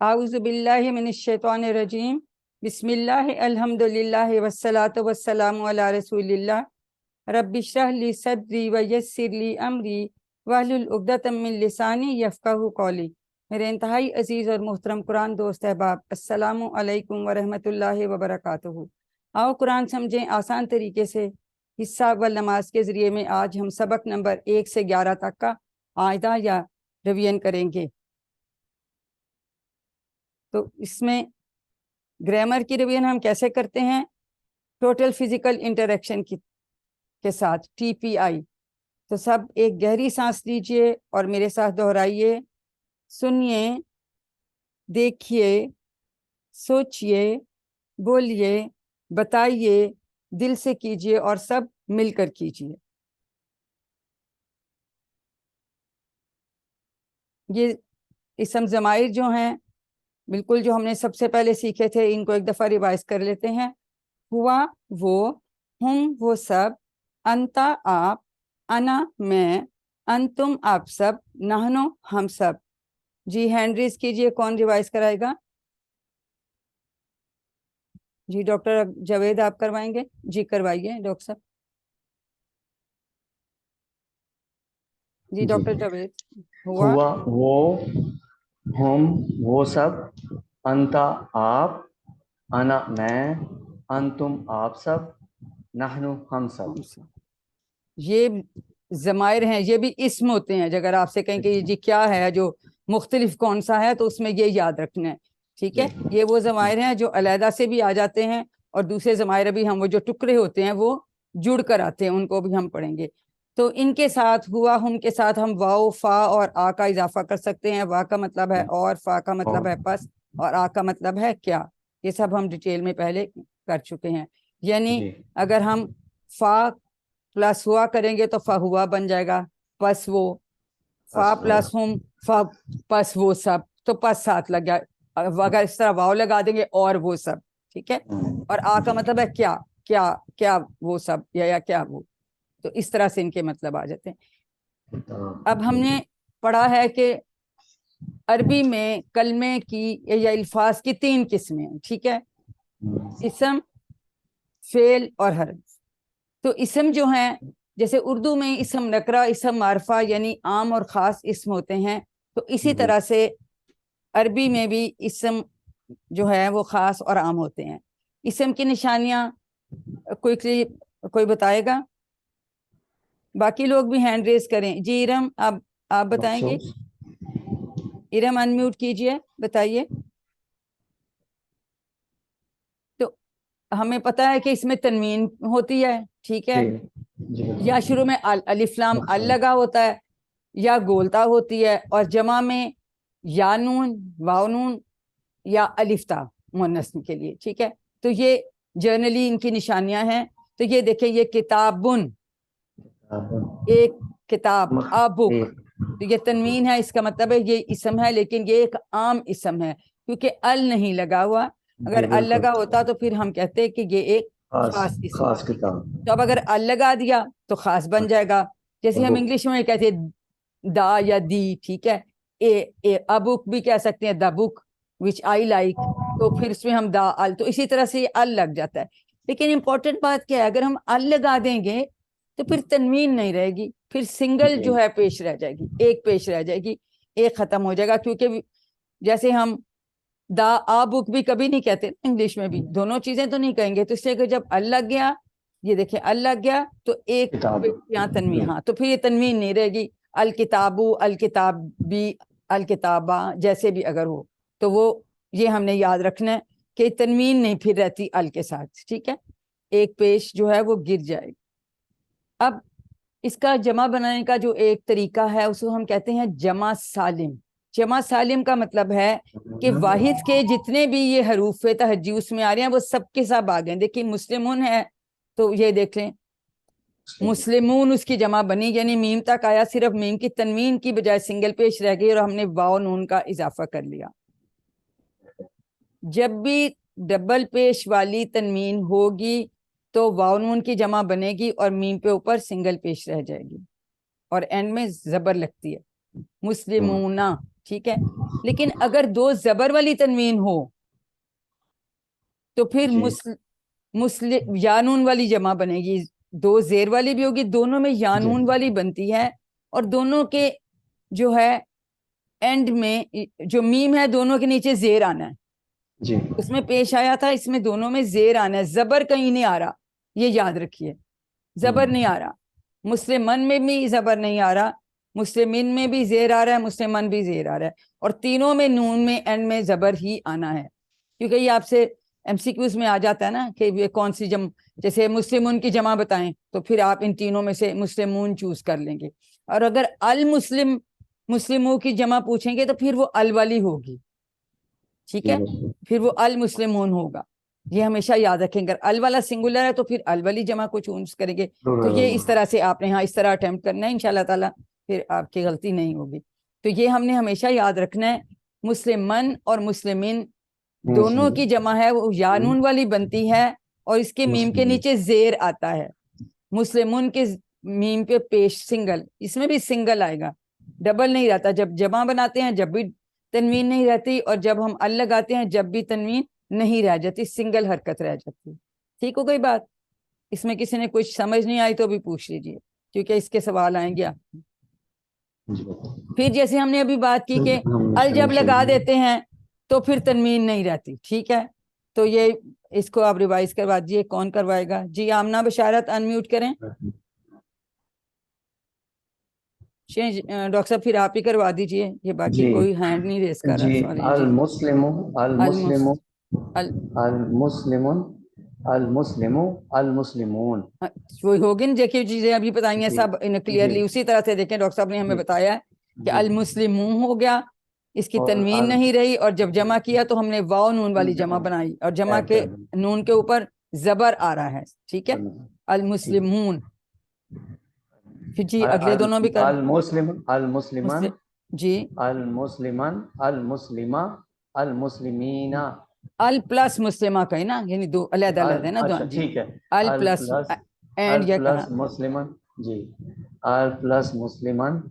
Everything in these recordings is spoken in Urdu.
اعوذ باللہ من الشیطان الرجیم، بسم اللہ الحمدللہ والصلاة والسلام علی رسول اللہ، رب اشرح لی صدری ویسر لی امری واحلل عقدۃ من لسانی یفقہوا قولی۔ میرے انتہائی عزیز اور محترم قرآن دوست احباب، السلام علیکم ورحمۃ اللہ وبرکاتہ۔ آؤ قرآن سمجھیں آسان طریقے سے، حصہ اول نماز کے ذریعے میں آج ہم سبق نمبر 1 سے 11 تک کا قاعدہ یا ریویژن کریں گے۔ تو اس میں گرامر کی ریویژن ہم کیسے کرتے ہیں؟ ٹوٹل فزیکل انٹریکشن کے ساتھ، TPI۔ تو سب ایک گہری سانس لیجئے اور میرے ساتھ دہرائیے، سنیے، دیکھیے، سوچئے، بولیے، بتائیے، دل سے کیجئے اور سب مل کر کیجئے۔ یہ اسم ضمائر جو ہیں بالکل جو ہم نے سب سے پہلے سیکھے تھے، ان کو ایک دفعہ ریوائز کر لیتے ہیں۔ ہوا وہ، ہم وہ سب، انتا آپ، انا میں، انتم آپ سب، نحنو ہم سب۔ جی ہینڈ ریز کیجئے، کون ریوائز کرائے گا؟ جی ڈاکٹر جاوید آپ کروائیں گے؟ جی کروائیے ڈاکٹر صاحب۔ جی ڈاکٹر جاوید۔ ہوا وہ، ہم وہ سب، انتا آپ، انا میں، انتم آپ سب، نحنو ہم سب۔ یہ ضمائر ہیں، یہ بھی اسم ہوتے ہیں۔ اگر آپ سے کہیں کہ جی کیا ہے جو مختلف کون سا ہے، تو اس میں یہ یاد رکھنا ہے، ٹھیک ہے؟ یہ وہ ضمائر ہیں جو علیحدہ سے بھی آ جاتے ہیں، اور دوسرے ضمائر بھی ہم وہ جو ٹکڑے ہوتے ہیں وہ جڑ کر آتے ہیں، ان کو بھی ہم پڑھیں گے۔ تو ان کے ساتھ ہوا ہم کے ساتھ ہم واو، فا اور آ کا اضافہ کر سکتے ہیں۔ وا کا مطلب ہے اور، فا کا مطلب ہے پس، اور آ کا مطلب ہے کیا۔ یہ سب ہم ڈیٹیل میں پہلے کر چکے ہیں۔ یعنی اگر ہم فا پلس ہوا کریں گے تو فا ہوا بن جائے گا، پس وہ، فا پلس ہم، فا پس وہ سب، تو پس ساتھ لگ گیا۔ اگر اس طرح واو لگا دیں گے اور وہ سب، ٹھیک ہے؟ اور آ کا مطلب ہے کیا، کیا کیا وہ سب، یا کیا وہ، تو اس طرح سے ان کے مطلب آ جاتے ہیں۔ اب ہم نے پڑھا ہے کہ عربی میں کلمے کی یا الفاظ کی 3 قسمیں ہیں، ٹھیک ہے؟ اسم، فعل اور حرف۔ تو اسم جو ہیں، جیسے اردو میں اسم نکرہ، اسم معرفہ یعنی عام اور خاص اسم ہوتے ہیں، تو اسی طرح سے عربی میں بھی اسم جو ہے وہ خاص اور عام ہوتے ہیں۔ اسم کی نشانیاں کوئی بتائے گا؟ باقی لوگ بھی ہینڈ ریز کریں۔ جی ارم، آپ بتائیں گے؟ ارم انمیوٹ کیجئے، بتائیے۔ تو ہمیں پتہ ہے کہ اس میں تنوین ہوتی ہے، ٹھیک ہے؟ یا شروع میں الف لام ال لگا ہوتا ہے، یا گولتا ہوتی ہے، اور جمع میں یا نون، واو نون، یا الف تا مؤنث کے لیے، ٹھیک ہے؟ تو یہ جرنلی ان کی نشانیاں ہیں۔ تو یہ دیکھیں، یہ کتابن، ایک کتاب، بک، تو یہ تنوین ہے، اس کا مطلب ہے یہ اسم ہے، لیکن یہ ایک عام اسم ہے کیونکہ ال نہیں لگا ہوا۔ اگر ال لگا ہوتا تو پھر ہم کہتے کہ یہ ایک خاص اسم ہے۔ تو اب اگر ال لگا دیا تو خاص بن جائے گا، جیسے ہم انگلش میں کہتے ہیں دا یا دی، ٹھیک ہے؟ اے بک بھی کہہ سکتے ہیں، دا بک وچ آئی لائک، تو پھر اس میں ہم دا ال، تو اسی طرح سے ال لگ جاتا ہے۔ لیکن امپورٹنٹ بات کیا ہے، اگر ہم ال لگا دیں گے تو پھر تنوین نہیں رہے گی، پھر سنگل جو ہے پیش رہ جائے گی، ایک پیش رہ جائے گی، ایک ختم ہو جائے گا۔ کیونکہ جیسے ہم دا بک بھی کبھی نہیں کہتے انگلش میں بھی، دونوں چیزیں تو نہیں کہیں گے، تو اس لیے کہ جب ال لگ گیا، یہ دیکھیں ال لگ گیا تو ایک یہاں تنوین، ہاں، تو پھر یہ تنوین نہیں رہے گی۔ الکتابو، الکتابی، الکتابہ جیسے بھی اگر ہو، تو وہ یہ ہم نے یاد رکھنا ہے کہ تنوین نہیں پھر رہتی ال کے ساتھ، ٹھیک ہے؟ ایک پیش جو ہے وہ گر جائے گی۔ اب اس کا جمع بنانے کا جو ایک طریقہ ہے، اس کو ہم کہتے ہیں جمع سالم۔ جمع سالم کا مطلب ہے کہ واحد کے جتنے بھی یہ حروف تہجی اس میں آ رہے ہیں وہ سب کے سب آ گئے۔ دیکھیں مسلمون ہے تو یہ دیکھ لیں، مسلمون اس کی جمع بنی، یعنی میم تک آیا، صرف میم کی تنوین کی بجائے سنگل پیش رہ گئی، اور ہم نے واو نون کا اضافہ کر لیا۔ جب بھی ڈبل پیش والی تنوین ہوگی تو واو نون کی جمع بنے گی اور میم پہ اوپر سنگل پیش رہ جائے گی، اور اینڈ میں زبر لگتی ہے، مسلمون، ٹھیک ہے. لیکن اگر دو زبر والی تنوین ہو تو پھر یانون والی جمع بنے گی. دو زیر والی بھی ہوگی, دونوں میں یانون والی بنتی ہے, اور دونوں کے جو ہے اینڈ میں جو میم ہے دونوں کے نیچے زیر آنا ہے. جی اس میں پیش آیا تھا, اس میں دونوں میں زیر آنا ہے, زبر کہیں نہیں آ رہا, یہ یاد رکھیے, زبر نہیں آ رہا. مسلمن میں بھی زبر نہیں آ رہا, مسلمین میں بھی زیر آ رہا ہے, مسلمن بھی زیر آ رہا ہے, اور تینوں میں نون میں اینڈ میں زبر ہی آنا ہے. کیونکہ یہ آپ سے ایم سی کیوز میں آ جاتا ہے نا کہ یہ کون سی جیسے مسلمون کی جمع بتائیں تو پھر آپ ان تینوں میں سے مسلمون چوز کر لیں گے. اور اگر مسلموں کی جمع پوچھیں گے تو پھر وہ ال والی ہوگی, ٹھیک ہے, پھر وہ المسلمون ہوگا. یہ ہمیشہ یاد رکھیں, اگر ال والا سنگولر ہے تو پھر ال والی جمع کو چوز کریں گے. تو یہ اس طرح سے آپ نے اس طرح اٹیمپٹ کرنا ہے, انشاءاللہ تعالیٰ پھر آپ کی غلطی نہیں ہوگی. تو یہ ہم نے ہمیشہ یاد رکھنا ہے, مسلمن اور مسلمین دونوں کی جمع ہے وہ یانون والی بنتی ہے, اور اس کے میم کے نیچے زیر آتا ہے. مسلمون کے میم پہ پیش سنگل, اس میں بھی سنگل آئے گا, ڈبل نہیں رہتا. جب جمع بناتے ہیں جب بھی تنوین نہیں رہتی, اور جب ہم ال لگاتے ہیں جب بھی تنوین نہیں رہ جاتی, سنگل حرکت رہ جاتی. ٹھیک ہو گئی بات؟ اس میں کسی نے کچھ سمجھ نہیں آئی تو بھی پوچھ لیجیے, کیونکہ اس کے سوال آئیں گے. پھر جیسے ہم نے ابھی بات کی کہ ال جب لگا دیتے ہیں تو پھر تنوین نہیں رہتی, ٹھیک ہے. تو یہ اس کو آپ ریوائز کروا دیجیے. کون کروائے گا؟ جی آمنہ بشارت, انمیوٹ کریں. ڈاکٹر صاحب پھر آپ ہی کروا دیجیے, یہ باقی کوئی ہینڈ نہیں ریز کر رہا. جی سوری. المسلمون وہی ہوگی نا, دیکھیے چیزیں ابھی بتائی ہیں سب کلیئرلی اسی طرح سے. دیکھیں ڈاکٹر صاحب نے ہمیں بتایا ہے کہ المسلمون ہو گیا, اس کی تنوین نہیں رہی, اور جب جمع کیا تو ہم نے واو نون والی جمع بنائی, اور جمع کے نون کے اوپر زبر آ رہا ہے, ٹھیک ہے. المسلمون. پھر جی اگلے دونوں بھی کر. المسلمان جی المسلمان المسلمہ المسلمین. ال پلس مسلمہ کہیں نا, یعنی دو علیحدہ علیحدہ ہے نا. اچھا ٹھیک ہے. ال پلس اینڈ یا کہاں مسلمان, جی ال پلس مسلمان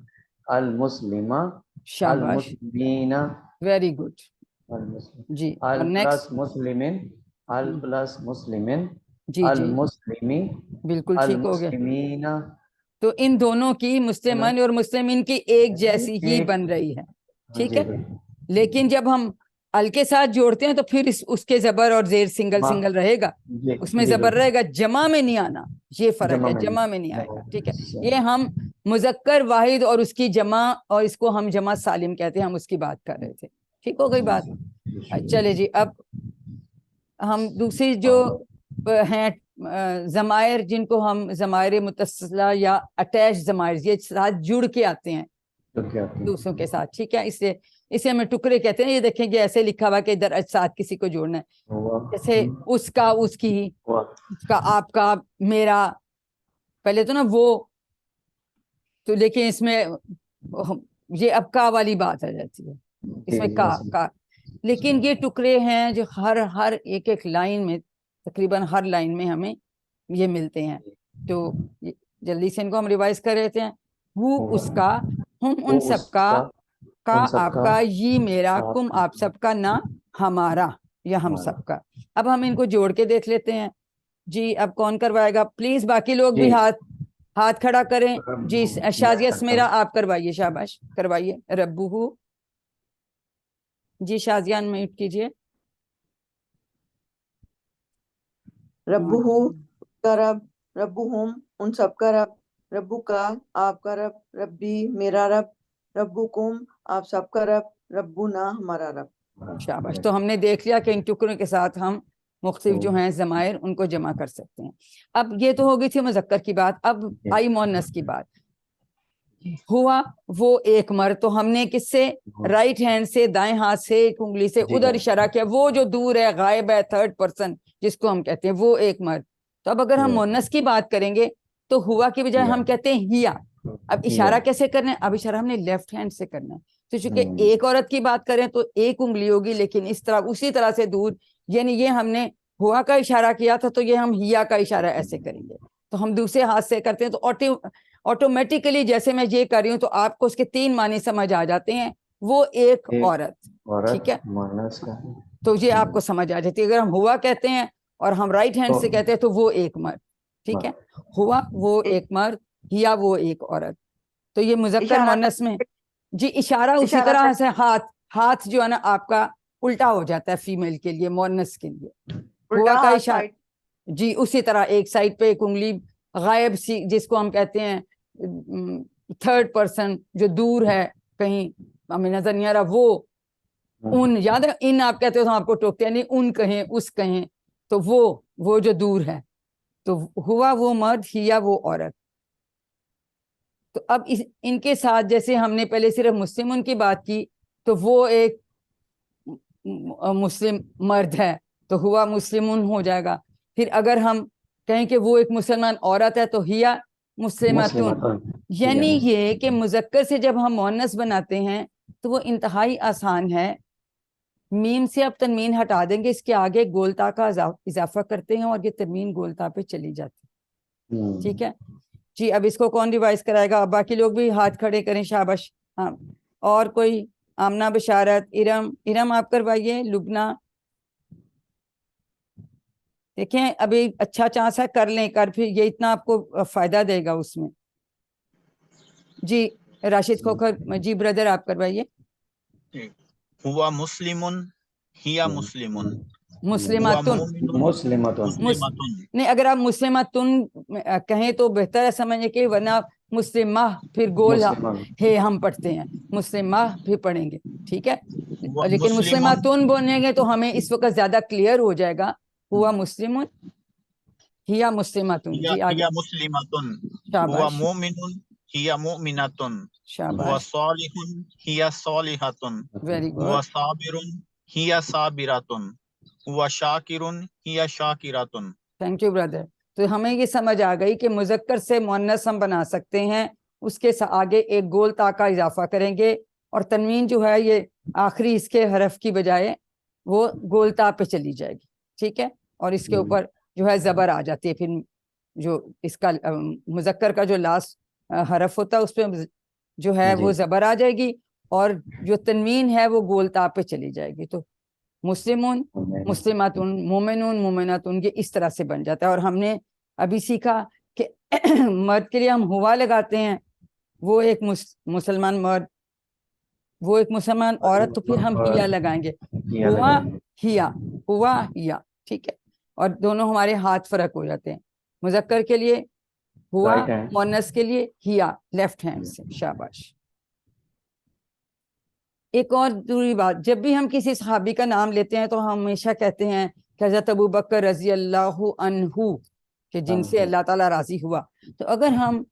المسلمہ شاباش, المسلمین. Very good. جی اور ال پلس نیکسٹ. مسلمین ال پلس مسلمین جی جی المسلمی بالکل ٹھیک ہو گیا. المسلمین. تو ان دونوں کی مسلمان اور مسلمین کی ایک جیسی ہی بن رہی ہے, ٹھیک ہے. لیکن جب ہم ال کے ساتھ جوڑتے ہیں تو پھر اس کے زبر اور زیر سنگل سنگل رہے گا, اس میں زبر رہے گا, جمع میں نہیں آنا. یہ فرق ہے, جمع میں نہیں آئے گا, ٹھیک ہے. یہ ہم مذکر واحد اور اس کی جمع, اور اس کو ہم جمع سالم کہتے ہیں, ہم اس کی بات کر رہے تھے. ٹھیک ہو گئی بات. چلے جی, اب ہم دوسری جو ہیں ضمائر, جن کو ہم ضمائر متصلہ یا اٹیچ ضمائر, یہ ساتھ جڑ کے آتے ہیں دوسروں کے ساتھ, ٹھیک ہے. اسے ہمیں ٹکڑے کہتے ہیں. یہ دیکھیں گے ایسے لکھا ہوا کہ ادھر ساتھ کسی کو جوڑنا ہے, جیسے اس کا, اس کی, اس کا, آپ کا, میرا. پہلے تو نا وہ تو, لیکن اس میں یہ اب کا والی بات آ جاتی ہے, اس میں کا. لیکن یہ ٹکڑے ہیں جو ہر ایک ایک لائن میں, تقریباً ہر لائن میں ہمیں یہ ملتے ہیں. تو جلدی سے ان کو ہم ریوائز کر رہے تھے. وہ اس کا, ہم ان سب کا آپ کا, یہ میرا, کم آپ سب کا, نہ ہمارا یا ہم سب کا. اب ہم ان کو جوڑ کے دیکھ لیتے ہیں. جی اب کون کروائے گا پلیز؟ باقی لوگ بھی ہاتھ کھڑا کریں. جی شازیہ سمیرا آپ کروائیے, شاباش کروائیے. ربو, جی شازیہ میوٹ کیجیے. ربو کا رب, ربو ہم ان سب کا رب, ربو کا آپ کا رب, ربی میرا رب, ربو کم آپ سب کا رب, ربو نا ہمارا رب. شاباش. تو ہم نے دیکھ لیا کہ ان ٹکڑوں کے ساتھ ہم مختلف جو ہیں ضمائر ان کو جمع کر سکتے ہیں. اب یہ تو ہو گئی تھی مذکر کی بات. اب آئی مؤنث کی بات. ہوا وہ ایک مرد, تو ہم نے کس سے, رائٹ ہینڈ سے, دائیں ہاتھ سے, ایک انگلی سے ادھر اشارہ کیا. وہ جو دور ہے, غائب ہے, تھرڈ پرسن جس کو ہم کہتے ہیں, وہ ایک مرد. تو اب اگر ہم مؤنث کی بات کریں گے تو ہوا کی بجائے ہم کہتے ہیں ہیا. اب اشارہ کیسے کرنا ہے؟ اب اشارہ ہم نے لیفٹ ہینڈ سے کرنا ہے. تو چونکہ ایک عورت کی بات کریں تو ایک انگلی ہوگی, لیکن اس طرح اسی طرح سے دور, یعنی یہ ہم نے ہوا کا اشارہ کیا تھا تو یہ ہم ہیا کا اشارہ ایسے کریں گے. تو ہم دوسرے ہاتھ سے کرتے ہیں تو آٹومیٹیکلی جیسے میں یہ کر رہی ہوں تو آپ کو اس کے 3 معنی سمجھ آ جاتے ہیں. وہ ایک ایک عورت. ٹھیک ہے, عورت مؤنث کا ہے. تو یہ آپ کو سمجھ آ جاتی ہے. اگر ہم ہوا کہتے ہیں اور ہم رائٹ ہینڈ سے کہتے ہیں تو وہ ایک مرد. ٹھیک ہے, ہوا وہ ایک مرد, یا وہ ایک عورت. تو یہ مذکر اشارہ مؤنث میں جی اشارہ اسی اشارہ طرح سے ہاتھ جو ہے نا آپ کا الٹا ہو جاتا ہے فیمیل کے لیے, مؤنث کے لیے. ہوا الٹا کا ہاتھ اشارہ سائڈ جی اسی طرح ایک سائڈ پہ ایک انگلی غائب سی, جس کو ہم کہتے ہیں تھرڈ پرسن, جو دور ہے کہیں ہمیں نظر نہیں آ رہا, وہ ان, یاد ہے ان آپ کہتے ہو تو آپ کو ٹوکتے ہیں, نہیں ان کہیں اس کہیں, تو وہ جو دور ہے. تو ہوا وہ مرد, ہیا وہ عورت. تو اب ان کے ساتھ جیسے ہم نے پہلے صرف مسلمن کی بات کی, تو وہ ایک مسلم مرد ہے تو ہوا مسلمن ہو جائے گا. پھر اگر ہم کہیں کہ وہ ایک مسلمان عورت ہے تو ہیا مسلمتن. یعنی یہ کہ مذکر سے جب ہم مؤنث بناتے ہیں تو وہ انتہائی آسان ہے. میم سے اب تنوین ہٹا دیں گے, اس کے آگے گولتا کا اضافہ کرتے ہیں اور یہ تنوین گولتا پہ چلی جاتی ہے. ٹھیک ہے جی, اب اس کو کون ریوائز کرائے گا؟ اب باقی لوگ بھی ہاتھ کھڑے کریں, شاباش. ہاں, اور کوئی؟ آمنہ, بشارت, ارم آپ کروائیے. لبنہ, دیکھیں ابھی اچھا چانس ہے, کر لیں, کر پھر یہ اتنا آپ کو فائدہ دے گا اس میں. جی راشد کھوکھر, جی بردر آپ کروائیے. ہوا مسلمن ہیا مسلمن ہوا مسلماتن, مومن مسلمتن. مسلمتن. نہیں اگر آپ مسلماتن کہیں تو بہتر ہے سمجھیں کہ, ورنہ مسلمہ پھر گول ہے ہم پڑھتے ہیں, مسلمہ پھر پڑھیں گے. ٹھیک ہے, ہوا لیکن مسلمن مسلماتن بولیں گے تو ہمیں اس وقت زیادہ کلیئر ہو جائے گا. ہوا مسلمن ہیا مسلماتن. جی آگے. ہیا مسلمتن. ہوا شاباش مومن ہیا مؤمنتن. ہوا شاباش, صالح ہیا صالحتن. ویری ہوا گڈ. صابر ہیا صابرتن. ہوا شاکر ہیا شاکرتن. Thank you brother. تو ہمیں یہ سمجھ آ گئی کہ مذکر سے مؤنث ہم بنا سکتے ہیں, اس کے آگے ایک گول تا کا اضافہ کریں گے, اور تنوین جو ہے یہ آخری اس کے حرف کی بجائے وہ گول تا پہ چلی جائے گی. ٹھیک ہے, اور اس کے اوپر جو ہے زبر آ جاتی ہے. پھر جو اس کا مذکر کا جو لاسٹ حرف ہوتا ہے اس پہ جو ہے وہ زبر آ جائے گی, اور جو تنوین ہے وہ گول تا پہ چلی جائے گی. تو مسلمون مسلماتن, مومنون مومناتن, یہ اس طرح سے بن جاتا ہے. اور ہم نے ابھی سیکھا کہ مرد کے لیے ہم ہوا لگاتے ہیں, وہ ایک مسلمان مرد, وہ ایک مسلمان عورت, تو پھر ہم ہیا لگائیں گے, ہوا ہیا, ہوا ہیا. ٹھیک ہے, اور دونوں ہمارے ہاتھ فرق ہو جاتے ہیں. مذکر کے لیے ہوا, مؤنث کے لیے ہیا, لیفٹ ہینڈ سے. شاباش. ایک اور ضروری بات, جب بھی ہم کسی صحابی کا نام لیتے ہیں تو ہم ہمیشہ کہتے ہیں کہ حضرت ابو بکر رضی اللہ عنہ, کہ جن سے اللہ تعالیٰ راضی ہوا. تو اگر ہم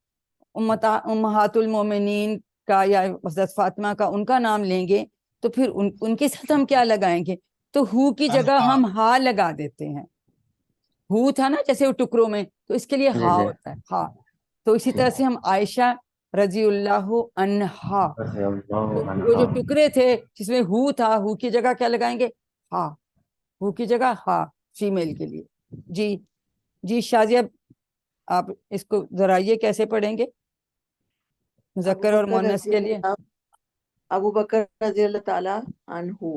امہات المومنین کا یا حضرت فاطمہ کا ان کا نام لیں گے تو پھر ان کے ساتھ ہم کیا لگائیں گے؟ تو ہو کی جگہ ہم ہا لگا دیتے ہیں. ہو تھا نا جیسے وہ ٹکڑوں میں, تو اس کے لیے ہا ہوتا ہے, ہا. تو اسی طرح سے ہم عائشہ رضی اللہ عنہا, وہ جو ٹکڑے تھے جس میں ہو تھا, ہو کی جگہ کیا لگائیں گے؟ ہا. ہو کی جگہ ہا, فیمیل کے لیے. جی شازیہ, آپ اس کو ذرا یہ کیسے پڑھیں گے مذکر اور مؤنث کے لیے؟ ابو بکر رضی اللہ تعالیٰ عنہ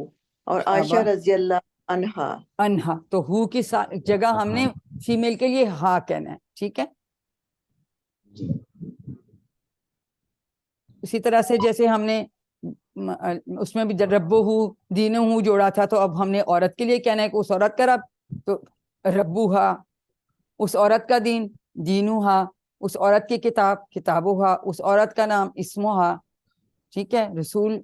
اور عائشہ شاباش. رضی اللہ عنہا. انہا, تو ہو کی جگہ ہم نے فیمیل کے لیے ہا کہنا ہے. ٹھیک ہے, اسی طرح سے جیسے ہم نے اس میں بھی ربو ہو دینو ہو جوڑا تھا, تو اب ہم نے عورت کے لیے کہنا ہے کہ اس عورت کا رب, تو ربو ہا, اس عورت کا دین دینو ہا, اس عورت کی کتاب کتابو ہا, اس عورت کا نام اسمو ہا. ٹھیک ہے, رسول,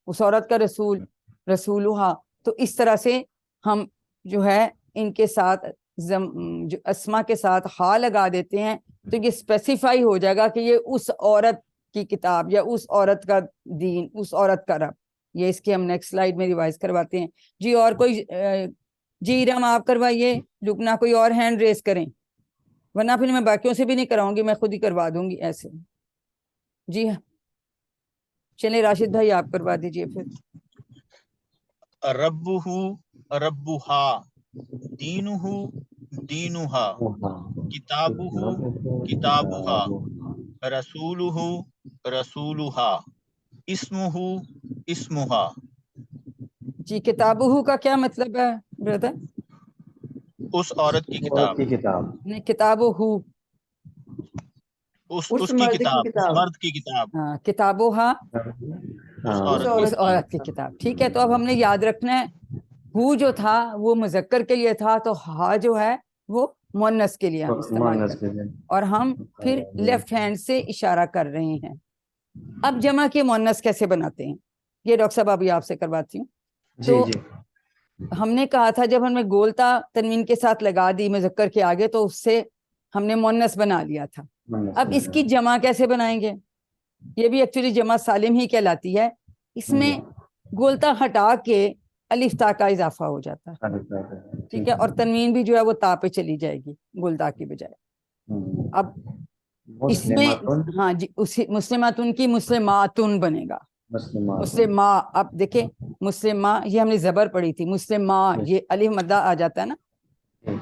اس عورت کا رسول رسولو ہا. تو اس طرح سے ہم جو ہے ان کے ساتھ جو اسما کے ساتھ ہا لگا دیتے ہیں, تو یہ اسپیسیفائی ہو جائے گا کہ یہ اس عورت کی کتاب یا اس عورت کا دین, اس عورت کا رب. یہ اس کی ہم نیکسٹ سلائیڈ میں ریوائز کرواتے ہیں. جی اور کوئی؟ جی ارم آپ کروائیے. لبنہ, کوئی اور ہینڈ ریز کریں, ورنہ پھر میں باقیوں سے بھی نہیں کراؤں گی, میں خود ہی کروا دوں گی ایسے. جی چلیں راشد بھائی آپ کروا دیجئے پھر. ربہ ربہا, دینہ دینہا, کتابہ کتابہا, رسولہ رسولہا. اسمہ اسمہا. جی کتابہ کا کیا مطلب ہے بردر؟ اس عورت کی عورت کتاب. کی کتاب. نہیں کتابہ، اس کی مرد کی کتاب، اس کتاب. مرد کی کتاب. ہاں کتابہ اس ہاں عورت اس عورت کی کتاب. ٹھیک ہے، تو اب ہم نے یاد رکھنا ہے ہو جو تھا وہ مذکر کے لیے تھا، تو ہا جو ہے وہ مؤنث کے لیے ہم استعمال مؤنث کرتے کے ہیں، لیے. اور ہم پھر لیفٹ ہینڈ سے اشارہ کر رہے ہیں. اب جمع کے مؤنث کیسے بناتے ہیں یہ ڈاکٹر صاحب ابھی آپ سے کرواتی ہوں. جی تو جی. ہم نے کہا تھا جب ہم نے گولتا تنوین کے ساتھ لگا دی مذکر کے آگے تو اس سے ہم نے مؤنث بنا لیا تھا. اب اس کی جمع کیسے بنائیں گے؟ یہ بھی ایکچولی جمع سالم ہی کہلاتی ہے. اس میں گولتا ہٹا کے الف تا کا اضافہ ہو جاتا ہے. ٹھیک ہے، اور تنوین بھی جو ہے وہ تا پہ چلی جائے گی گولتا کی بجائے. اب اس میں مسلماتن. ہاں جی اسی مسلماتن کی مسلماتن بنے گا. مسلمات. مسلمہ، اب دیکھیں مسلمہ یہ ہم نے زبر پڑھی تھی، مسلمہ یہ الف مدہ آ جاتا ہے نا،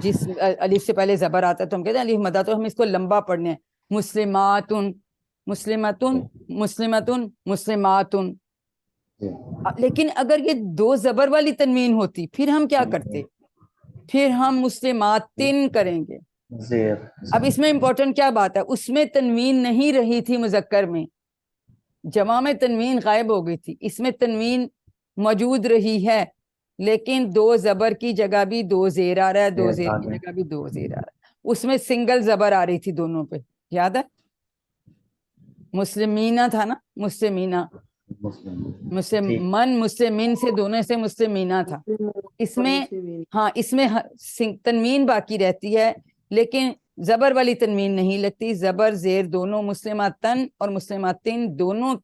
جس الف سے پہلے زبر آتا ہے تو ہم کہتے ہیں الف مدہ، تو ہم اس کو لمبا پڑھنے ہیں. مسلماتن مسلمتن مسلمتن مسلماتن. لیکن اگر یہ دو زبر والی تنوین ہوتی پھر ہم کیا کرتے؟ پھر ہم مسلماتن کریں گے. زیر. اب اس میں امپورٹنٹ کیا بات ہے، اس میں تنوین نہیں رہی تھی مذکر میں، جمع میں تنوین غائب ہو گئی تھی، اس میں تنوین موجود رہی ہے لیکن دو زبر کی جگہ بھی دو زیر آ رہا ہے، دو زیر کی جگہ بھی دو زیر آ رہا ہے. اس میں سنگل زبر آ رہی تھی دونوں پہ، یاد ہے؟ مسلمینہ تھا نا، مسلمینہ، مسلمن مسلمین سے دونوں سے مسلمینہ تھا. اس میں ہاں اس میں تنوین باقی رہتی ہے لیکن زبر والی تنوین نہیں لگتی. زبر زیر دونوں مسلماتن اور مسلماتن دونوں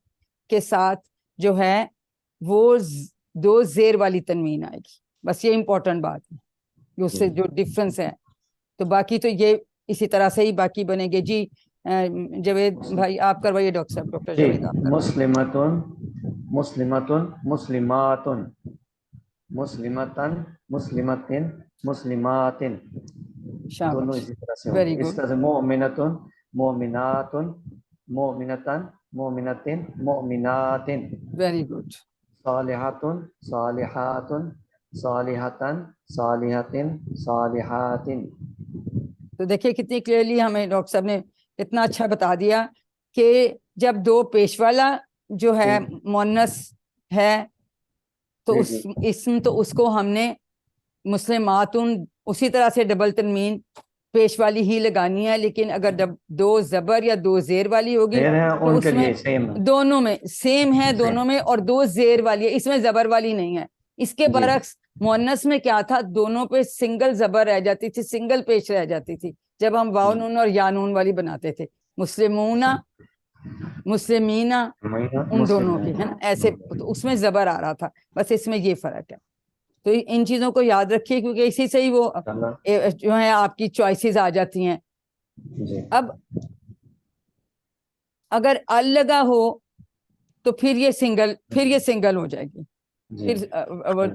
کے ساتھ جو ہے وہ دو زیر والی تنوین آئے گی. بس یہ امپورٹنٹ بات ہے اس سے جو ڈفرنس ہے. تو باقی تو یہ اسی طرح سے ہی باقی بنے گے. جی جاوید بھائی آپ کروائیے، ڈاکٹر صاحب ڈاکٹر جاوید آپ کروائیے. مسلمتن مسلمتن مسلماتن مسلمتن مسلمتن مسلماتن. دونوں شاباش، اسی طرح سے ویری ہوں. اس گڈ، طرح سے مومنتن مومناتن مومنتن مومنتن مومناتن. Very good. صالحاتن صالحاتن صالحاتن صالحاتن صالحاتن. تو دیکھیے کتنی کلیئرلی ہمیں ڈاکٹر صاحب نے اتنا اچھا بتا دیا کہ جب دو پیش والا جو ہے مؤنث ہے تو اس اسم تو اس کو ہم نے مسلماتن اسی طرح سے ڈبل تنوین پیش والی ہی لگانی ہے. لیکن اگر دو زبر یا دو زیر والی ہوگی تو ان اس کے میں لیے سیم ہے. دونوں میں سیم ہے دونوں میں، اور دو زیر والی ہے، اس میں زبر والی نہیں ہے. اس کے برعکس مؤنث میں کیا تھا، دونوں پہ سنگل زبر رہ جاتی تھی، سنگل پیش رہ جاتی تھی جب ہم واو نون اور یا نون والی بناتے تھے. مسلمونہ مسلمینہ ان دونوں کی ہے نا ایسے، تو اس میں زبر آ رہا تھا. بس اس میں یہ فرق ہے. تو ان چیزوں کو یاد رکھیے کیونکہ اسی سے ہی وہ جو ہے آپ کی چوائسیز آ جاتی ہیں. اب اگر ال لگا ہو تو پھر یہ سنگل ہو جائے گی، پھر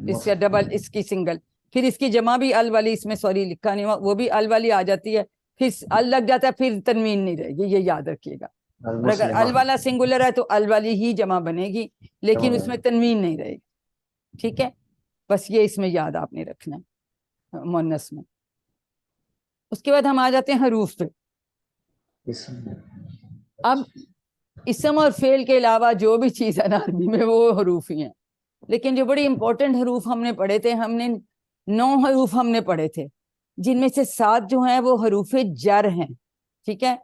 اس کا ڈبل، اس کی سنگل، پھر اس کی جمع بھی ال والی، اس میں سوری لکھا نہیں ہوا، وہ بھی ال والی آ جاتی ہے. پھر ال لگ جاتا ہے پھر تنوین نہیں رہے گی، یہ یاد رکھیے گا. اور اگر ال والا سنگولر ہے تو ال والی ہی جمع بنے گی لیکن اس میں تنوین نہیں رہے گی. ٹھیک ہے، بس یہ اس میں یاد آپ نے رکھنا ہے مؤنث میں. اس کے بعد ہم آ جاتے ہیں حروف پہ. اب اسم اور فعل کے علاوہ جو بھی چیز ہے نا عربی میں وہ حروف ہی ہیں. لیکن جو بڑی امپورٹنٹ حروف ہم نے پڑھے تھے، ہم نے 9 حروف ہم نے پڑھے تھے جن میں سے 7 جو ہیں وہ حروف جر ہیں. ٹھیک ہے،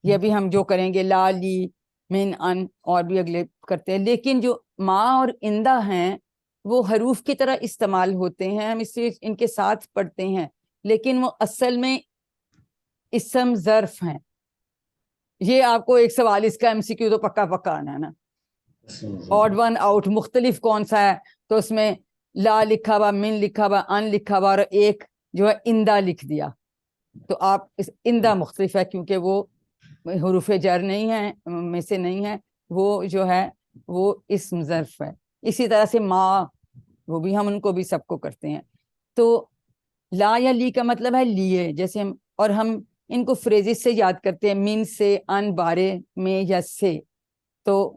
یہ بھی ہم جو کریں گے لا لی من ان اور بھی اگلے کرتے ہیں. لیکن جو ما اور اندہ ہیں وہ حروف کی طرح استعمال ہوتے ہیں، ہم اس لیے ان کے ساتھ پڑھتے ہیں لیکن وہ اصل میں اسم ظرف ہیں. یہ آپ کو ایک سوال اس کا MCQ تو پکا آنا ہے نا. آڈ ون آؤٹ مختلف کون سا ہے، تو اس میں لا لکھا ہوا، من لکھا ہوا، ان لکھا ہوا اور ایک جو ہے اندہ لکھ دیا. تو آپ اس اندہ مختلف ہے کیونکہ وہ حروف جر نہیں ہیں میں سے نہیں ہے، وہ جو ہے وہ اسم ظرف ہے. اسی طرح سے ما، وہ بھی ہم ان کو بھی سب کو کرتے ہیں. تو لا یا لی کا مطلب ہے لیے، جیسے اور ہم ان کو فریزز سے یاد کرتے ہیں، من سے، ان، بارے، میں یا سے. تو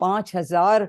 5000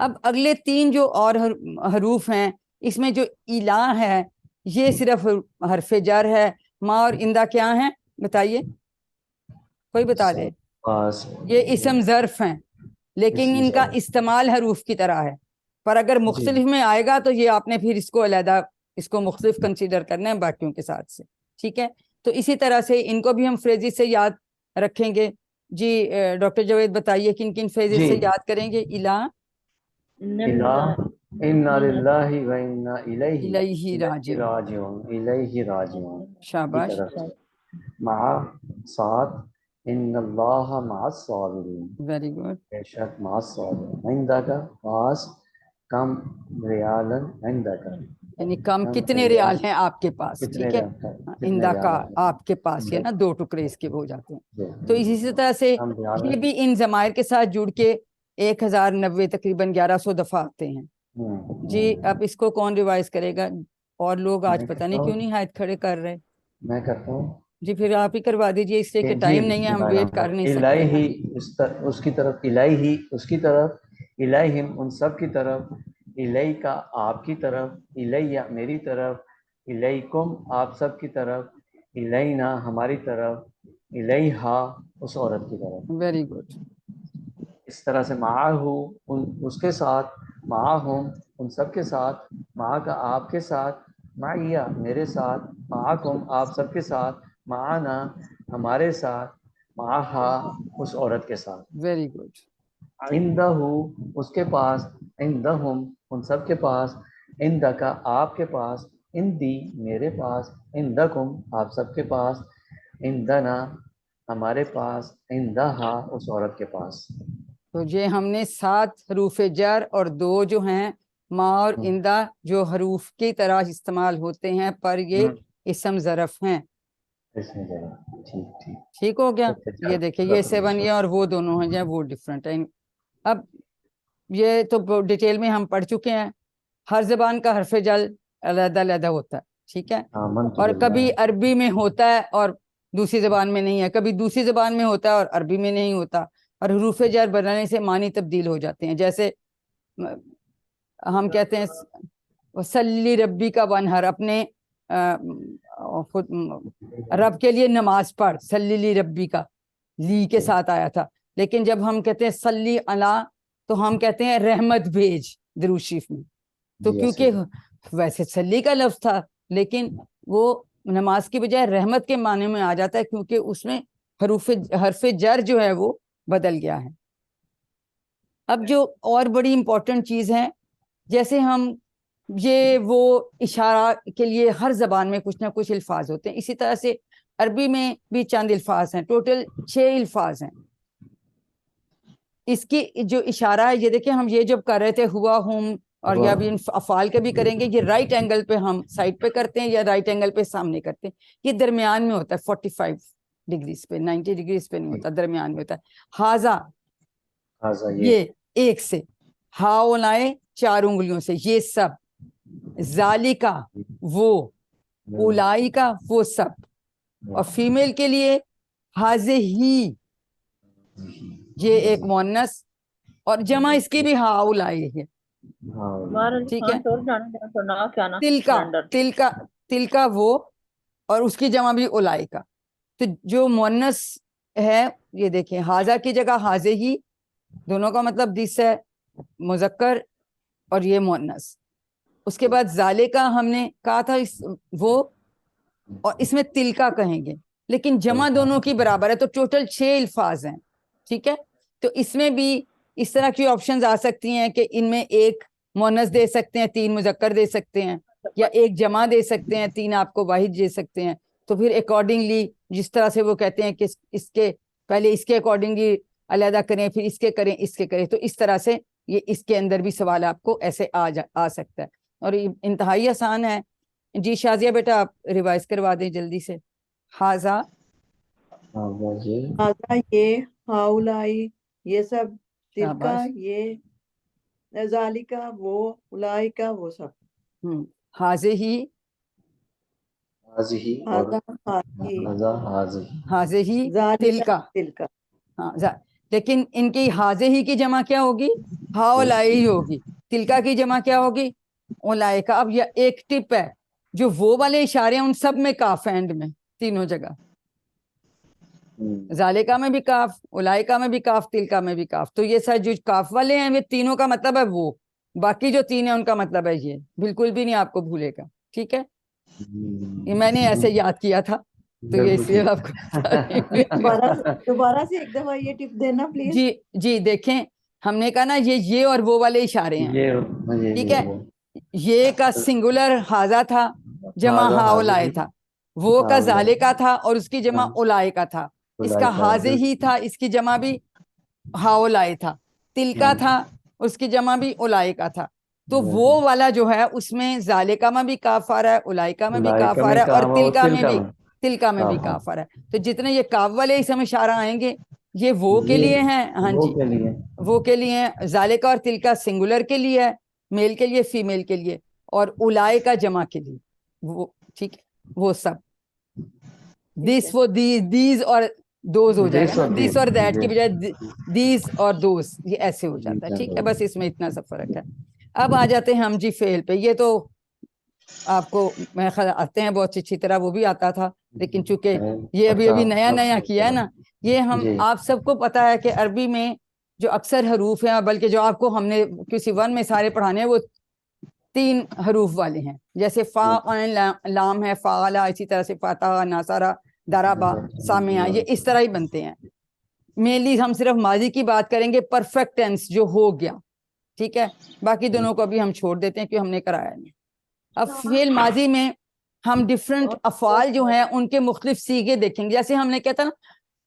اب اگلے 3 جو اور حروف ہیں اس میں جو الہ ہے یہ صرف حرف جر ہے. ما اور اندہ کیا ہیں بتائیے, کوئی بتا دے. پاس یہ اسم ظرف ہیں لیکن اسم ان کا ظرف. استعمال حروف کی طرح ہے, پر اگر مختلف میں آئے گا تو یہ آپ نے پھر اس کو علیحدہ اس کو مختلف کنسیڈر کرنا ہے باقیوں کے ساتھ سے. ٹھیک ہے, تو اسی طرح سے ان کو بھی ہم فریزز سے یاد رکھیں گے. جی ڈاکٹر جاوید بتائیے کن کن فریزز سے یاد کریں گے. الہ, الہ, انا للہ و انا الیہ الیہ راجعون. راجعون, الیہ راجعون کی شاباش, طرف سے. مع ساتھ ان اللہ مع الصابرین, ویری گڈ. بے شک مع الصابرین. عندک پاس کم ریالن عندک, یعنی کم کم کتنے ریال ریال ہیں آپ کے پاس. کتنے ٹھیک ہے, ریال اندہ کا آپ کے پاس, یہ نا 2 ٹکڑے اس کے ہو جاتے ہیں. تو اسی طرح سے کم ریال یہ بھی ان ضمائر کے ساتھ جڑ کے 1090 تقریباً 1100 دفعہ آتے ہیں. جی اب اس کو کون ریوائز کرے گا؟ اور لوگ آج پتہ نہیں کیوں نہیں ہاتھ کھڑے کر رہے. میں کرتا ہوں. جی پھر آپ ہی کروا دیجئے, اس لیے کہ ٹائم نہیں ہے, ہم ویٹ کر نہیں سکتے. الہی اس کی طرف, الہی اس کی طرف, الہم ان سب کی طرف, الہی کا آپ کی طرف, الیہ میری طرف, الیکم آپ سب کی طرف, الینا ہماری طرف, الیہا اس عورت کی طرف. Very good. اس طرح سے معاہو اس کے ساتھ, معاہم ان سب کے ساتھ, معا کا آپ کے ساتھ, معیہ میرے ساتھ, معاکم آپ سب کے ساتھ, معانا ہمارے ساتھ, معاہا اس عورت کے ساتھ. Very good. عندہو اس کے پاس, عندہم ان سب کے پاس, عندکا آپ کے پاس, عندی میرے پاس, عندکم آپ سب کے پاس, عندنا ہمارے پاس, عندہا اس عورت کے پاس. تو یہ ہم نے 7 حروف جر اور 2 جو ہیں ما اور اندہ جو حروف کی طرح استعمال ہوتے ہیں پر یہ اسم ظرف ہیں. اس میں ذرا ٹھیک ٹھیک ٹھیک ہو گیا. یہ دیکھیں یہ 7 یہ اور وہ دونوں ہیں جو وہ ڈفرینٹ ہیں. اب یہ تو ڈیٹیل میں ہم پڑھ چکے ہیں. ہر زبان کا حرف جل علیحدہ علیحدہ ہوتا ہے. ٹھیک ہے, اور کبھی عربی میں ہوتا ہے اور دوسری زبان میں نہیں ہے, کبھی دوسری زبان میں ہوتا ہے اور عربی میں نہیں ہوتا, اور حروف جر بنانے سے معنی تبدیل ہو جاتے ہیں. جیسے ہم کہتے ہیں سلی ربی کا ونہر, اپنے خود رب کے لیے نماز پڑھ, سلی لی ربی کا لی کے ساتھ آیا تھا. لیکن جب ہم کہتے ہیں سلی علی تو ہم کہتے ہیں رحمت بھیج درود شریف میں. تو کیونکہ ویسے سلی کا لفظ تھا لیکن وہ نماز کی بجائے رحمت کے معنی میں آ جاتا ہے کیونکہ اس میں حرف جر جو ہے وہ بدل گیا ہے. اب جو اور بڑی امپورٹنٹ چیز ہے, جیسے ہم یہ وہ اشارہ کے لیے ہر زبان میں کچھ نہ کچھ الفاظ ہوتے ہیں, اسی طرح سے عربی میں بھی چند الفاظ ہیں, ٹوٹل 6 الفاظ ہیں. اس کی جو اشارہ ہے, یہ دیکھیں ہم یہ جب کر رہے تھے ہوا ہم, اور یا بھی افعال کے بھی کریں گے, یہ رائٹ اینگل پہ ہم سائڈ پہ کرتے ہیں یا رائٹ اینگل پہ سامنے کرتے ہیں. یہ درمیان میں ہوتا ہے 45 ڈگریز پہ, 90 ڈگریز پہ نہیں ہوتا, درمیان میں ہوتا ہے. ہاذا یہ ایک سے, ہاؤ لائے 4 انگلیوں سے, یہ سب. ذالکا وہ, اولائی کا وہ سب, اور فیمیل کے لیے حاضے ہی, یہ ایک مؤنث, اور جمع اس کی بھی ہاؤلائی ہے. ٹھیک ہے, تل کا وہ, اور اس کی جمع بھی اولائی کا. تو جو مؤنث ہے یہ دیکھیں, حاضہ کی جگہ حاضے ہی, دونوں کا مطلب دس ہے مذکر اور یہ مؤنث. اس کے بعد ذالے کا ہم نے کہا تھا وہ, اور اس میں تل کا کہیں گے لیکن جمع دونوں کی برابر ہے, تو ٹوٹل 6 الفاظ ہیں. ٹھیک ہے, تو اس میں بھی اس طرح کی آپشنز آ سکتی ہیں کہ ان میں 1 مؤنث دے سکتے ہیں, 3 مذکر دے سکتے ہیں, یا 1 جمع دے سکتے ہیں, 3 آپ کو واحد دے سکتے ہیں. تو پھر اکارڈنگلی جس طرح سے وہ کہتے ہیں کہ اس کے پہلے اس کے اکارڈنگلی علیحدہ کریں, پھر اس کے کریں, اس کے کریں, تو اس طرح سے یہ اس کے اندر بھی سوال آپ کو ایسے آ سکتا ہے, اور یہ انتہائی آسان ہے. جی شازیہ بیٹا آپ ریوائز کروا دیں جلدی سے. حاضہ ہاذا یہ, ہاؤلائی یہ سب, تلکا یہ, ذالکا وہ, اولئکا وہ سب. حاضے ہی, ہاذا حاضے ہی, تلکا. تلکا. ہاں لیکن ان کی حاضے ہی کی جمع کیا ہوگی؟ ہاؤلائی ہی ہوگی. تلکا کی جمع کیا ہوگی؟ اولائے کا. اب یہ ایک ٹپ ہے، جو وہ والے اشارے ہیں ان سب میں کاف ہے اینڈ میں، تینوں جگہ. ذالکا میں بھی کاف، اولائکا میں بھی کاف، تلکا میں بھی کاف. تو یہ سر جو کاف والے ہیں وہ تینوں کا مطلب ہے وہ، باقی جو تین ہیں ان کا مطلب ہے یہ. بالکل بھی نہیں آپ کو بھولے گا. ٹھیک ہے، یہ میں نے ایسے یاد کیا تھا تو یہ اس لیے آپ کو دوبارہ سے ایک دفعہ یہ ٹپ دینا پلیز. جی جی دیکھیں، ہم نے کہا نا یہ اور وہ والے اشارے ہیں. ٹھیک ہے، یہ کا سنگولر حاضہ تھا، جمع ہاؤلائے تھا. وہ کا ذالکا تھا اور اس کی جمع اولائے کا تھا. اس کا حاضے ہی تھا، اس کی جمع بھی ہاؤلائے تھا. تلکا تھا، اس کی جمع بھی اولائے کا تھا. تو وہ والا جو ہے اس میں ذالکا میں بھی کاف آ رہا ہے، اولائکا میں بھی کاف آ رہا ہے، اور تلکا میں بھی کاف آ رہا ہے. تو جتنے یہ کاف والے اسم اشارہ آئیں گے یہ وہ کے لیے ہیں. ہاں جی، وہ کے لیے ہیں. ذالکا اور تلکا سنگولر کے لیے ہے، میل کے لیے، فیمیل کے لیے، اور اولائے کا جمع کے لیے. وہ ٹھیک ہے، وہ سب دس وہ دیز اور دوز ہو جائے گا نا، دس اور دیٹ کی بجائے دیز اور دوز، یہ ایسے ہو جاتا ہے. ٹھیک ہے، بس اس میں اتنا سا فرق ہے. اب آ جاتے ہیں ہم جی فعل پہ. یہ تو آپ کو میں خیال آتے ہیں بہت اچھی طرح، وہ بھی آتا تھا، لیکن چونکہ یہ ابھی نیا کیا ہے نا، یہ ہم آپ سب کو پتا ہے کہ عربی میں جو اکثر حروف ہیں، بلکہ جو آپ کو ہم نے کسی ون میں سارے پڑھانے ہیں، وہ 3 حروف والے ہیں. جیسے فا عین لام ہے، فعلا، اسی طرح سے فاتحہ، ناصرہ، دربا، سامعہ، یہ اس طرح ہی بنتے ہیں. مینلی ہم صرف ماضی کی بات کریں گے، پرفیکٹ ٹینس جو ہو گیا. ٹھیک ہے، باقی دونوں کو ابھی ہم چھوڑ دیتے ہیں کہ ہم نے کرایا نہیں. اب فعل ماضی میں ہم ڈفرنٹ افعال جو ہیں ان کے مختلف صیغے دیکھیں گے. جیسے ہم نے کہا تھا نا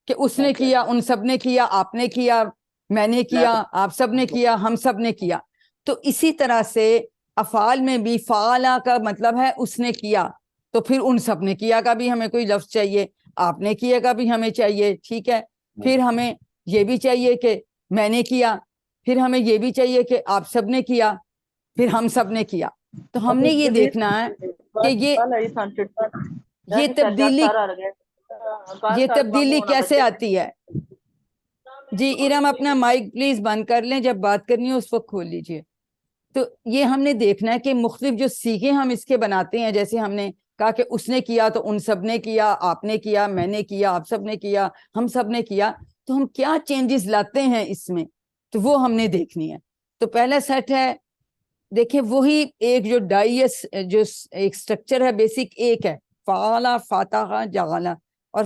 کہ اس نے کیا، ان سب نے کیا، آپ نے کیا، میں نے کیا، آپ سب نے کیا، ہم سب نے کیا. تو اسی طرح سے افعال میں بھی فعلا کا مطلب ہے اس نے کیا، تو پھر ان سب نے کیا کا بھی ہمیں کوئی لفظ چاہیے، آپ نے کیا کا بھی ہمیں چاہیے. ٹھیک ہے، پھر ہمیں یہ بھی چاہیے کہ میں نے کیا، پھر ہمیں یہ بھی چاہیے کہ آپ سب نے کیا، پھر ہم سب نے کیا. تو ہم نے یہ دیکھنا ہے کہ یہ تبدیلی کیسے آتی ہے. جی ارم اپنا مائک پلیز بند کر لیں، جب بات کرنی ہو اس وقت کھول لیجئے. تو یہ ہم نے دیکھنا ہے کہ مختلف جو صیغے ہم اس کے بناتے ہیں، جیسے ہم نے کہا کہ اس نے کیا تو ان سب نے کیا، آپ نے کیا، میں نے کیا، آپ سب نے کیا، ہم سب نے کیا. تو ہم کیا چینجز لاتے ہیں اس میں، تو وہ ہم نے دیکھنی ہے. تو پہلا سیٹ ہے، دیکھیں وہی ایک جو ڈائیس جو ایک سٹرکچر ہے بیسک ایک ہے، فعلا، فاتحہ، جعلا، اور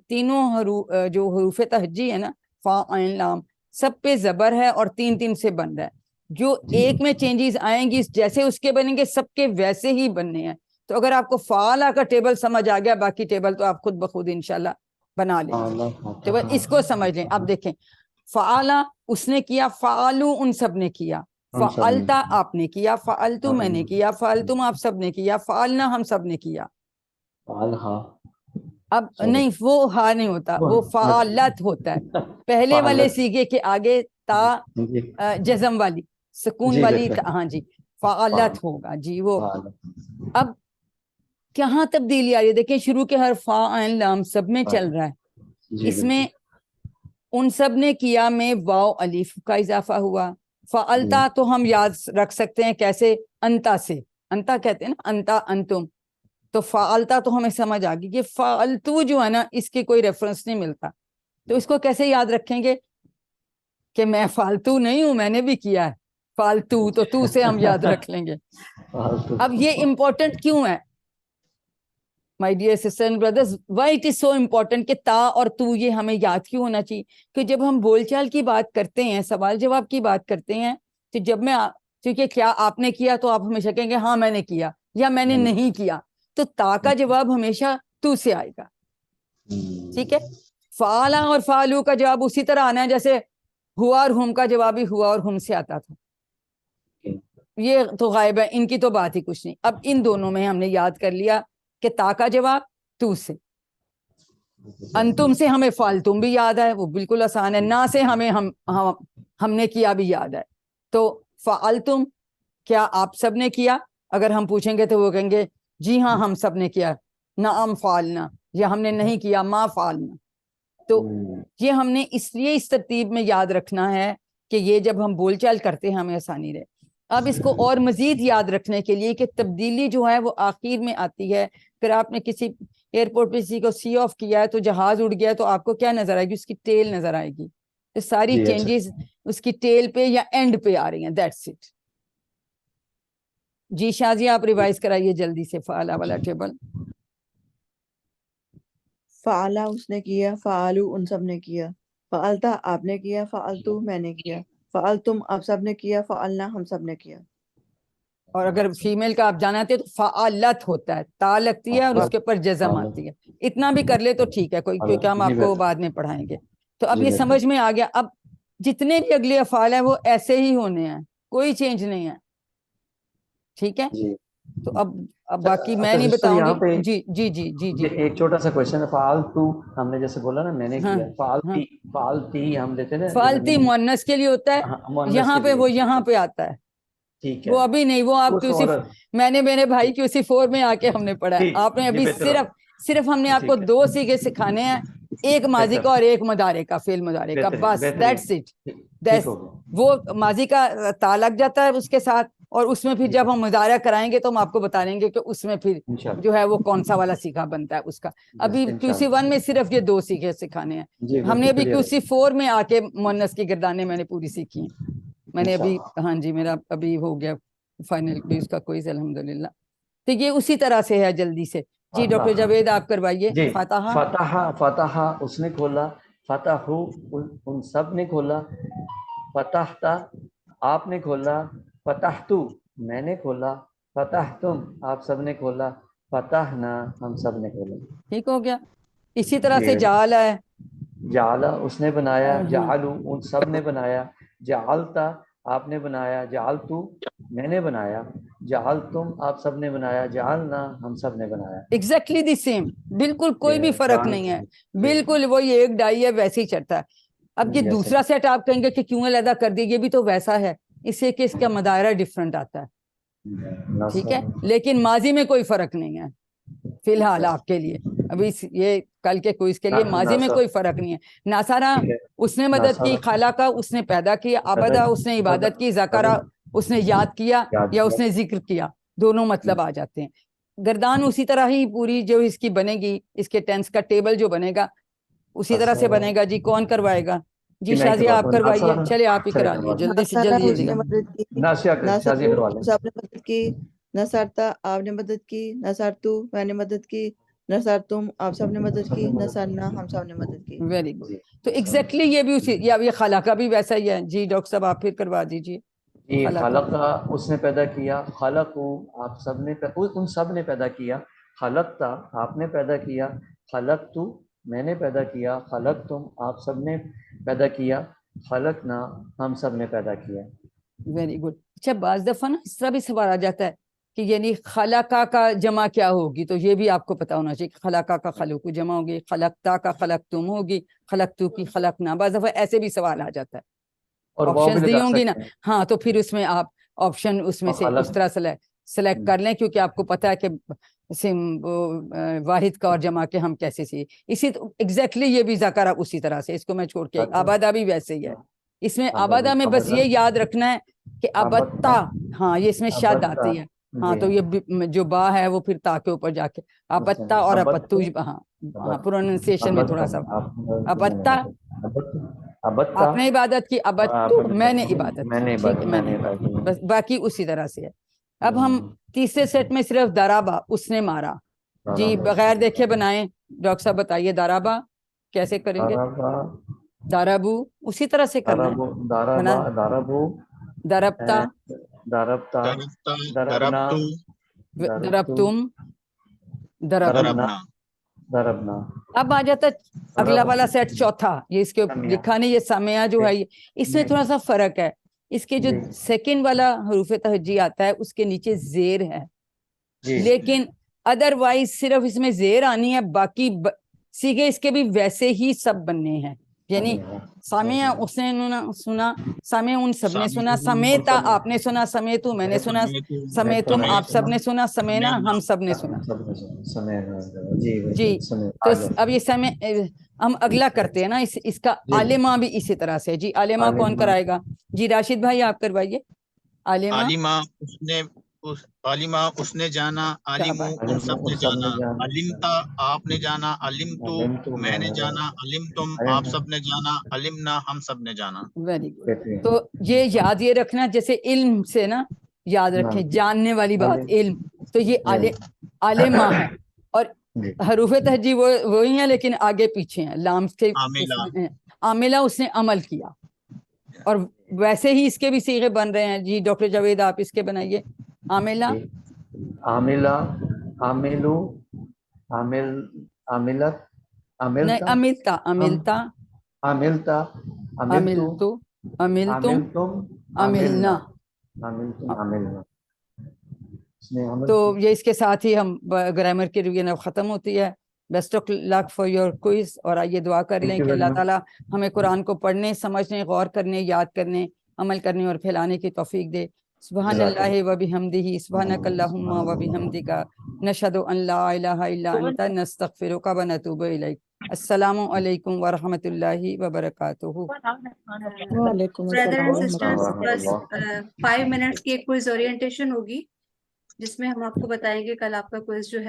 تینوں جو حروف تہجی ہے نا، فا عین لام، سب پہ زبر ہے اور 3 سے بن رہا ہے. جو ایک میں چینجز آئیں گی جیسے اس کے بنیں گے سب کے ویسے ہی بننے ہیں. تو اگر آپ کو فعلا کا ٹیبل سمجھ آ گیا، باقی ٹیبل تو آپ خود بخود انشاءاللہ بنا لیں گے. تو بس اس کو سمجھ لیں. اب دیکھیں فعلا اس نے کیا، فعلو ان سب نے کیا، فعلتا آپ نے کیا، فعلتو میں نے کیا، فعلتم آپ سب نے کیا، فعلنا ہم سب نے کیا. اب نہیں، وہ ہا نہیں ہوتا، وہ فعلت ہوتا ہے. پہلے والے صیغے کے آگے تا جزم والی، سکون والی، ہاں جی، فعلت ہوگا جی. وہ اب کہاں تبدیلی آ رہی ہے؟ دیکھیں شروع کے حرف فا عین لام سب میں چل رہا ہے. اس میں ان سب نے کیا میں واو الف کا اضافہ ہوا. فعلتا تو ہم یاد رکھ سکتے ہیں کیسے، انتا سے، انتا کہتے ہیں نا، انتا انتم. تو فعلتا تو ہمیں سمجھ آ گئی. یہ فعلتو جو ہے نا اس کی کوئی ریفرنس نہیں ملتا. تو اس کو کیسے یاد رکھیں گے کہ میں فالتو نہیں ہوں، میں نے بھی کیا ہے. فالتو تو سے ہم یاد رکھ لیں گے. اب یہ امپورٹنٹ کیوں ہے my dear sister and brothers, why it is so important کہ تا اور تو یہ ہمیں یاد کیوں ہونا چاہیے؟ کہ جب ہم بول چال کی بات کرتے ہیں، سوال جواب کی بات کرتے ہیں، تو جب میں کیونکہ کیا آپ نے کیا تو آپ ہمیشہ کہیں گے ہاں میں نے کیا، یا میں نے نہیں کیا. تو تا کا جواب ہمیشہ تو سے آئے گا. ٹھیک ہے، فعلا اور فعلو کا جواب اسی طرح آنا ہے جیسے ہوا اور ہم کا جواب بھی ہوا اور ہم سے آتا تھا. یہ تو غائب ہے، ان کی تو بات ہی کچھ نہیں. اب ان دونوں میں ہم نے یاد کر لیا کہ تا کا جواب تو سے، انتم سے ہمیں فالتم بھی یاد ہے، وہ بالکل آسان ہے. نا سے ہمیں ہم نے کیا بھی یاد ہے. تو فعلتم کیا آپ سب نے کیا؟ اگر ہم پوچھیں گے تو وہ کہیں گے جی ہاں ہم سب نے کیا. نعم فعلنا، یا ہم نے نہیں کیا، ما فعلنا. تو یہ ہم نے اس لیے اس ترتیب میں یاد رکھنا ہے کہ یہ جب ہم بول چال کرتے ہیں ہمیں آسانی رہے. اب اس کو اور مزید یاد رکھنے کے لیے کہ تبدیلی جو ہے وہ آخر میں آتی ہے. پھر آپ نے کسی ایئرپورٹ پہ کسی کو سی آف کیا ہے تو جہاز اڑ گیا تو آپ کو کیا نظر آئے گی؟ اس کی ٹیل نظر آئے گی. تو ساری چینجز اس کی ٹیل پہ یا اینڈ پہ آ رہی ہیں. That's it. جی شاہ جی آپ ریوائز کرائیے جلدی سے فعلا والا ٹیبل. فعلا اس نے کیا، فعلو ان سب نے کیا، فعلتا آپ نے کیا، فعلتو میں نے کیا، فعلتم آپ سب نے کیا، فعلنا ہم سب نے کیا. اور اگر فیمیل کا آپ جانا تھے تو فعلت ہوتا ہے، تا لگتی ہے اور اس کے اوپر جزم آتی ہے. اتنا بھی کر لے تو ٹھیک ہے کوئی، کیونکہ ہم آپ کو بعد میں پڑھائیں گے. تو اب یہ سمجھ میں آ گیا. اب جتنے بھی اگلے افعال ہیں وہ ایسے ہی ہونے ہیں، کوئی چینج نہیں ہے. ٹھیک ہے. تو اب باقی میں نہیں بتاؤں گی. جی جی جی جی جی ایک چھوٹا سا کوشچن ہے. فعلتو ہم نے جیسے بولا نا میں نے کیا، فعلتی فعلتی ہم لیتے نا فالتی مؤنث کے لیے ہوتا ہے، یہاں پہ وہ یہاں پہ آتا ہے. ٹھیک ہے وہ ابھی نہیں، وہ آپ کی اسی میں نے میرے بھائی کی اسی فور میں آ کے ہم نے پڑھا ہے. آپ نے ابھی صرف ہم نے آپ کو دو سیغے سکھانے ہیں، ایک ماضی کا اور ایک مضارع کا، فعل مضارع کا، بس دیٹس اٹ. وہ ماضی کا تا لگ جاتا ہے اس کے ساتھ، اور اس میں پھر جب ہم مضارع کرائیں گے تو ہم آپ کو بتا دیں گے کہ اس میں پھر جو ہے وہ کون سا والا سیکھا بنتا ہے اس کا. ابھی QC1 میں صرف یہ دو سیکھے سکھانے ہیں. ہم نے ابھی QC4 میں آ کے مؤنث کی گردانیں میں نے پوری سیکھی ہیں. میں نے ابھی ہاں جی میرا ابھی ہو گیا فائنل بھی اس کا کوئز الحمدللہ. تو یہ اسی طرح سے ہے. جلدی سے جی ڈاکٹر جاوید آپ کروائیے. فاتحہ فتح اس نے کھولا، فتح ان سب نے کھولا، فتحتا آپ نے کھولا، فتحتو میں نے کھولا، فتحتم آپ سب نے کھولا، فتحنا ہم سب نے کھولا. ٹھیک ہو گیا. اسی طرح سے جعل ہے، جعل اس نے بنایا، جعلو ان سب نے بنایا، جعلتا آپ نے بنایا، جعلتو میں نے بنایا، جعلتم آپ سب نے بنایا، جعلنا ہم سب نے بنایا. ایگزیکٹلی دی سیم، بالکل کوئی بھی فرق نہیں ہے. بالکل وہی ایک ڈائی ہے، ویسے ہی چڑھتا ہے. اب یہ دوسرا سیٹ آپ کہیں گے کہ کیوں علیحدہ کر دی، یہ بھی تو ویسا ہے، اس سے کہ اس کا مدائرہ ڈفرنٹ آتا ہے. ٹھیک ہے. لیکن ماضی میں کوئی فرق نہیں ہے فی الحال آپ کے لیے. ابھی یہ کل کے کوئز کے لیے ماضی میں کوئی فرق نہیں ہے. ناصارہ اس نے مدد کی، خالقہ اس نے پیدا کیا، عبدہ اس نے عبادت کی، ذکرہ اس نے یاد کیا یا اس نے ذکر کیا، دونوں مطلب آ جاتے ہیں. گردان اسی طرح ہی پوری جو اس کی بنے گی، اس کے ٹینس کا ٹیبل جو بنے گا اسی طرح سے بنے گا. جی کون کروائے گا؟ جی شازیہ آپ کروائیے. چلے آپ ہی کرا لیے جلدی سے جلدی اس جلدی. نے مدد کی، ناصر آپ نے مدد کی، نصرتا آپ نے مدد کی، نصرتو میں نے مدد کی، نصرتم آپ سب نے مدد کی، نصرنا ہم سب نے مدد کی. Very good. تو ایگزیکٹلی یہ بھی اسی، یہ خالقہ بھی ویسا ہی ہے. جی ڈاکٹر صاحب آپ پھر کروا دیجیے. خلقہ اس نے پیدا کیا، خلقو آپ سب نے ان سب نے پیدا کیا، خلقتا آپ نے پیدا کیا، خلقتو میں نے پیدا کیا، خلقتم آپ سب نے پیدا کیا، خلقنا ہم سب نے پیدا کیا. Very good. اچھا بعض دفعہ نا اس طرح بھی سوال آ جاتا ہے کہ یعنی خلقہ کا جمع کیا ہوگی، تو یہ بھی آپ کو پتا ہونا چاہیے کہ خلقہ کا خلقو جمع ہوگی، خلقتا کا خلقتم ہوگی، خلقتو کی خلقنا. بعض دفعہ ایسے بھی سوال آ جاتا ہے. اور آپشنز دی ہوں گی نا، ہاں تو پھر اس میں آپ آپشن اس میں سے اس طرح سلیکٹ کر لیں، کیونکہ آپ کو پتا ہے کہ واحد کا اور جمع کے ہم کیسے سی اسی ایگزیکٹلی یہ بھی ذکر اسی طرح سے. اس کو میں چھوڑ کے آبادہ بھی ویسے ہی ہے. اس میں آبادہ میں بس یہ یاد رکھنا ہے کہ ابتا، ہاں یہ اس میں شد آتی ہے. ہاں تو یہ جو با ہے وہ پھر تا کے اوپر جا کے ابتا اور اپتو. ہاں پروننسیشن میں تھوڑا سا ابتا آپ نے عبادت کی، ابتو میں نے عبادت کی. ٹھیک ہے، میں نے بس باقی اسی طرح سے ہے. اب ہم تیسرے سیٹ میں صرف درابا اس نے مارا. جی بغیر دیکھے بنائیں. ڈاکٹر صاحب بتائیے درابا کیسے کریں گے؟ دارابو اسی طرح سے کرنا ہے نا. دربتا، دربتم، دربنا. اب آ جاتا اگلا والا سیٹ چوتھا. یہ اس کے لکھا نہیں، یہ سامعہ جو ہے اس میں تھوڑا سا فرق ہے. اس کے جو سیکنڈ والا حروف تہجی آتا ہے اس کے نیچے زیر ہے، لیکن ادروائز صرف اس میں زیر آنی ہے، باقی سیگے اس کے بھی ویسے ہی سب بننے ہیں. یعنی سامع اس نے سنا، سامع ان سب نے سنا، سمیتا آپ نے سنا، سمیتو میں نے سنا، سمیتم آپ سب نے سنا، سمینا ہم سب نے سنا. جی تو اب یہ سمے ہم اگلا کرتے ہیں نا، اس کا عالمہ بھی اسی طرح سے. جی عالمہ کون کرائے گا؟ جی راشد بھائی آپ کروائیے. عالمہ عالمہ اس نے جانا، عالمو ان سب نے جانا، علمتا آپ نے جانا، علمتو میں نے جانا، علمتم آپ سب نے جانا، علمنا ہم سب نے جانا. Very good. تو یہ یاد یہ رکھنا، جیسے علم سے نا یاد رکھیں جاننے والی بات علم، تو یہ عالمہ ہے. اور حروف تہجی وہی ہیں لیکن آگے پیچھے ہیں، لام سے عاملہ اس نے عمل کیا. اور ویسے ہی اس کے بھی صیغے بن رہے ہیں. جی ڈاکٹر جاوید آپ اس کے بنائیے. عاملہ، عاملہ، عاملو، عامل، عاملت، نہیں عملتا، عملتا، عملتا، عملتو، عملتم، عملنا. عملنا. تو یہ اس کے ساتھ ہی ہم گرامر کی ریویژن اب ختم ہوتی ہے. Best of luck for your quiz. اور آئیے دعا کر لیں کہ اللہ تعالیٰ ہمیں قرآن کو پڑھنے، سمجھنے، غور کرنے، یاد کرنے، عمل کرنے اور پھیلانے کی توفیق دے. سبحان اللہ و بحمدہ، سبحانک اللہم و بحمدک، نشہد ان لا الہ الا انت، نستغفرک و نتوب الیک. السلام علیکم ورحمۃ اللہ وبرکاتہ. وعلیکم Brother السلام and ورحمۃ sisters, اللہ. بس 5 منٹس کی ایک کوئز اورینٹیشن ہوگی جس میں ہم آپ کو بتائیں گے کل آپ کا کوئز جو ہے